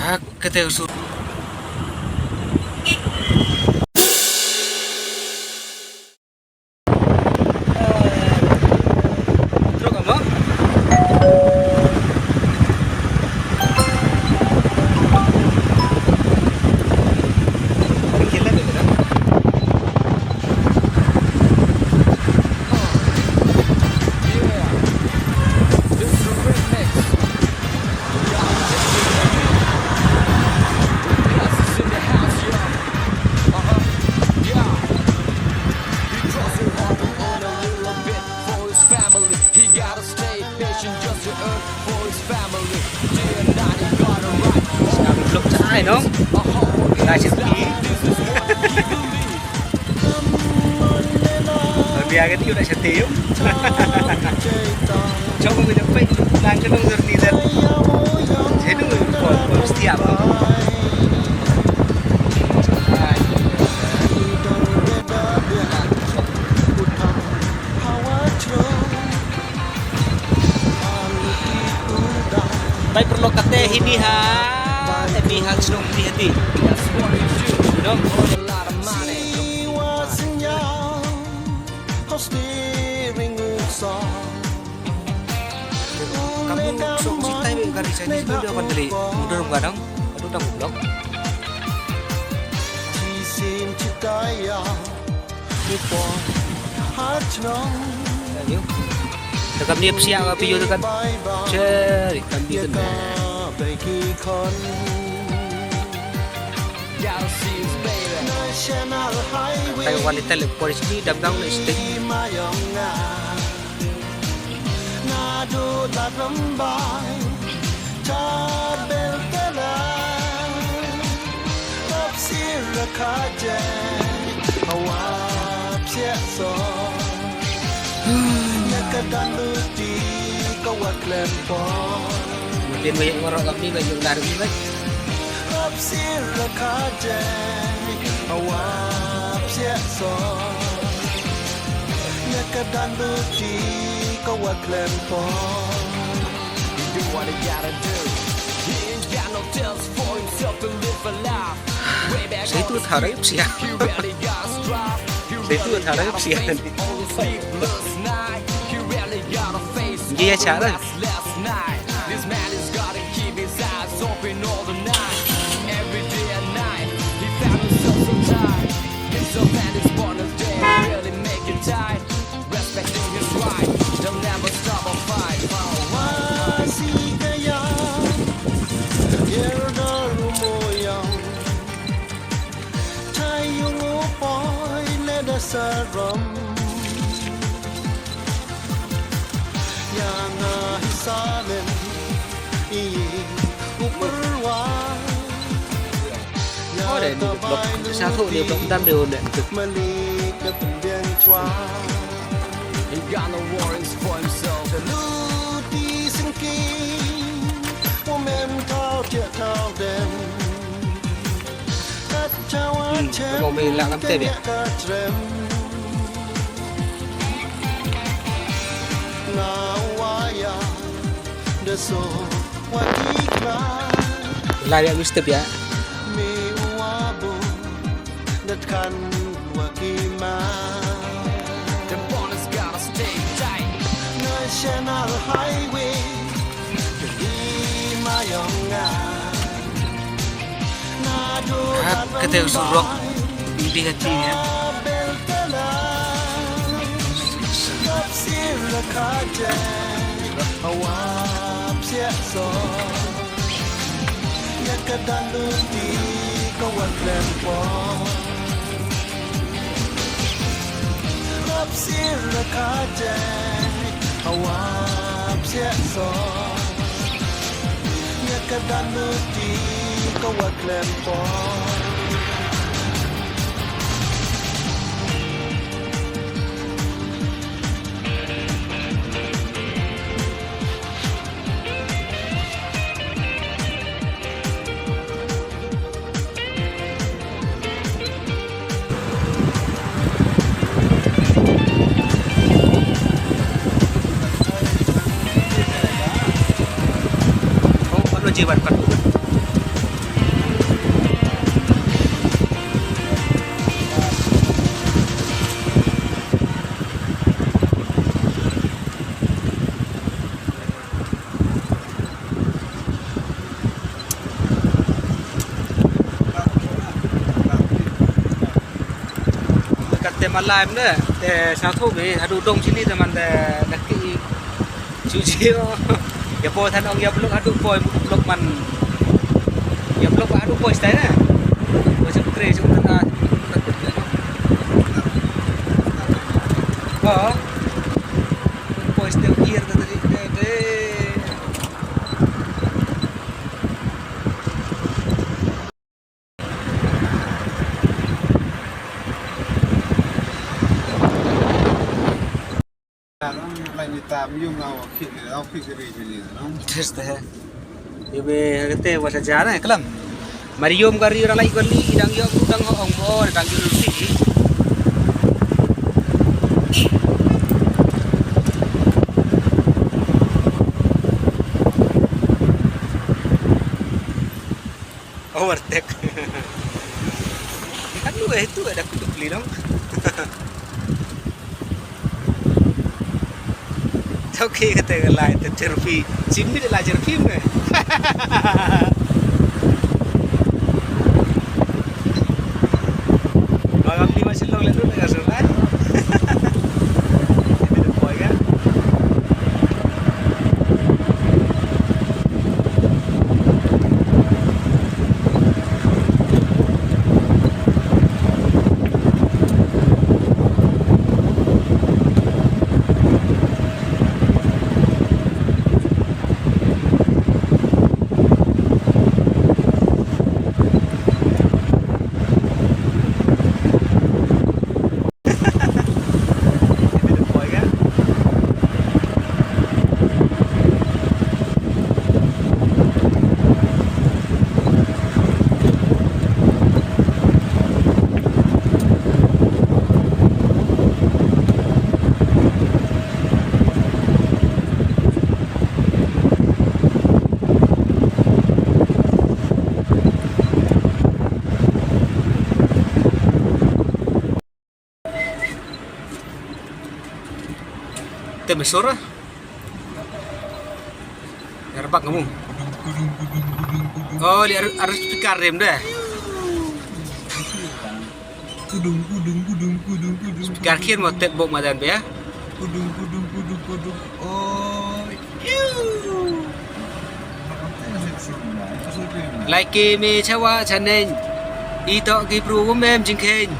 Kata usul truk apa? Kita dulu kan? Belum selesai dong. Kita sedih. Biar cái tiêu đại sẽ tiêu. Cho mọi người được phê làm cái nông dân đi dân. Thế nó người còn stiệp. Baik perlu kata ini ha, tapi harus dong hati-hati. Dong. Kamu sok cintai dengan karya ini sudah dapat dari mudah kadang, aduh dah goblok. Dekat ni siap apa yo dekat. Cari kami kena. Tayo wanita le polis ni damdang na stick. Mungkin banyak orang kami banyak lari juga. Saya itu harap siap. Saya itu harap siap. Dia cara. Oh, để được blok sao thụ đều động tam đều để thực. Mau mình lặng lắm tệ vậy. Lari yang mistep ya. Kata usul di hatinya. Jibat มาลายมันเนี่ยแต่ชาวทุ่งนี่ถ้าดูดงที่นี่แต่มันแต่นักกีชิวๆอย่าโปรยทันองอย่าลุกดูโปรยลุกมันอย่าลุกดูโปรยสไตล์นะโปรยชุดเกรย์ชุดนั้นก็โปรยสไตล์เกียร์ตัวนี้เด้ Lanjut yung awak kiri sini, Terus teh, ibu kete wasa jana kelam. Marium kari orang lain kali, dang yo dang ong bo, dang yo rusi. Overtake. Kan lu itu ada kudu beli dong. Okay, kata lain terjerpi, sini adalah jerpi ni. Malam ni masih long lelu dengan surat. Ini tu boy kan? Mesur lah. Erbak kamu. Oh, dia harus pikir rem dah. kudung. Pikir kir mau tet bok madan be ya. Kudung. Oh, Like me chawa chanen. Ito gibru mem jingken.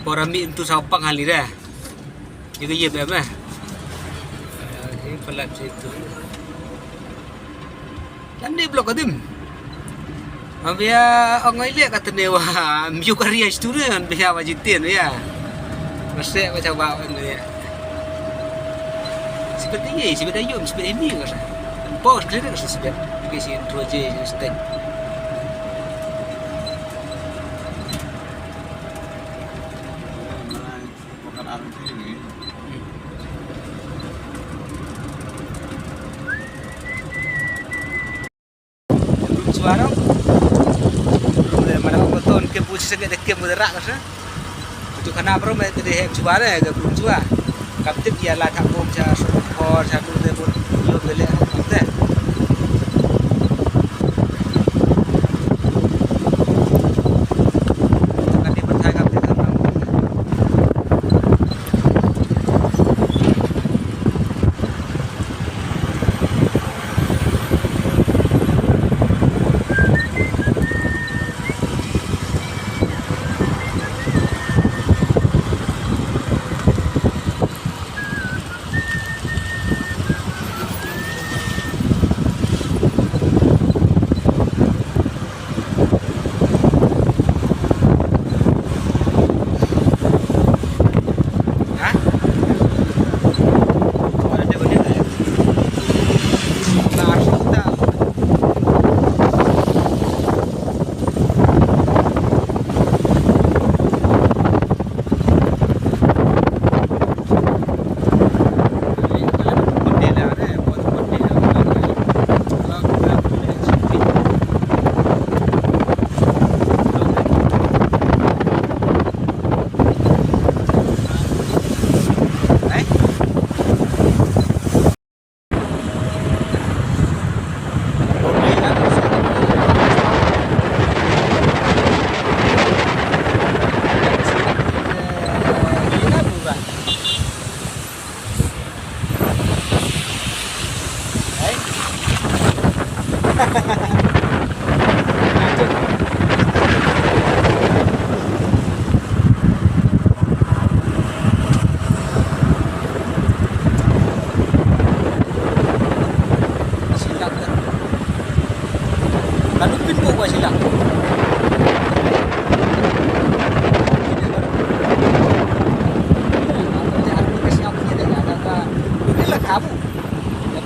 Orang mi itu sapang hali dah. Juga ye bem lah. Ini pelat situ. Dan dia blok adim. Biar orang ini kata dia wah miu karya itu kan biar wajitin ya. Masih macam bawa ni. Seperti ini, seperti ayam, seperti ini kan. Bos kerja kan seperti kasi proje stek. Suara, mana orang betul ke puji sangat dekat mudarat kan? Untuk kenapa orang itu deh suara ke belum suara? Kapten dia lah tak boleh cakap support, satu dia pun belum boleh kapten. Kan dia percaya kapten kan?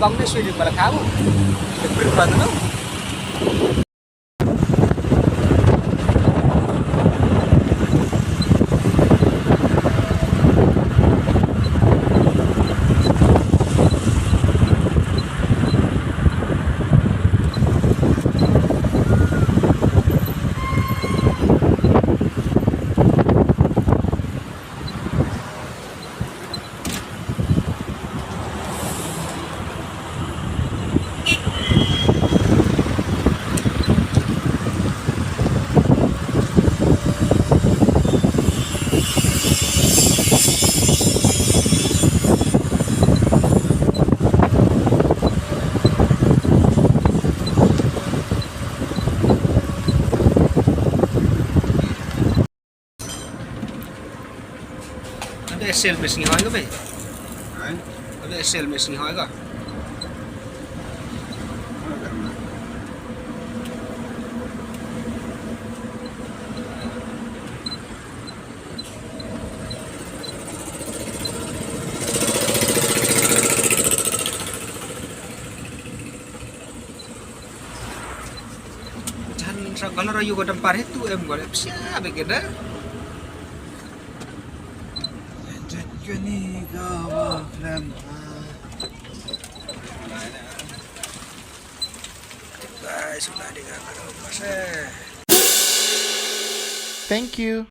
bang ni sudah balik kamu. Berapa tu? Ada sel mesin hoi ke be? Đấy. Ada sel mesin hoi ke? Kalau rayu ke tempat itu boleh siapa kita? Jadi kau film. Guys, sudah dengar kalau pasal. Thank you.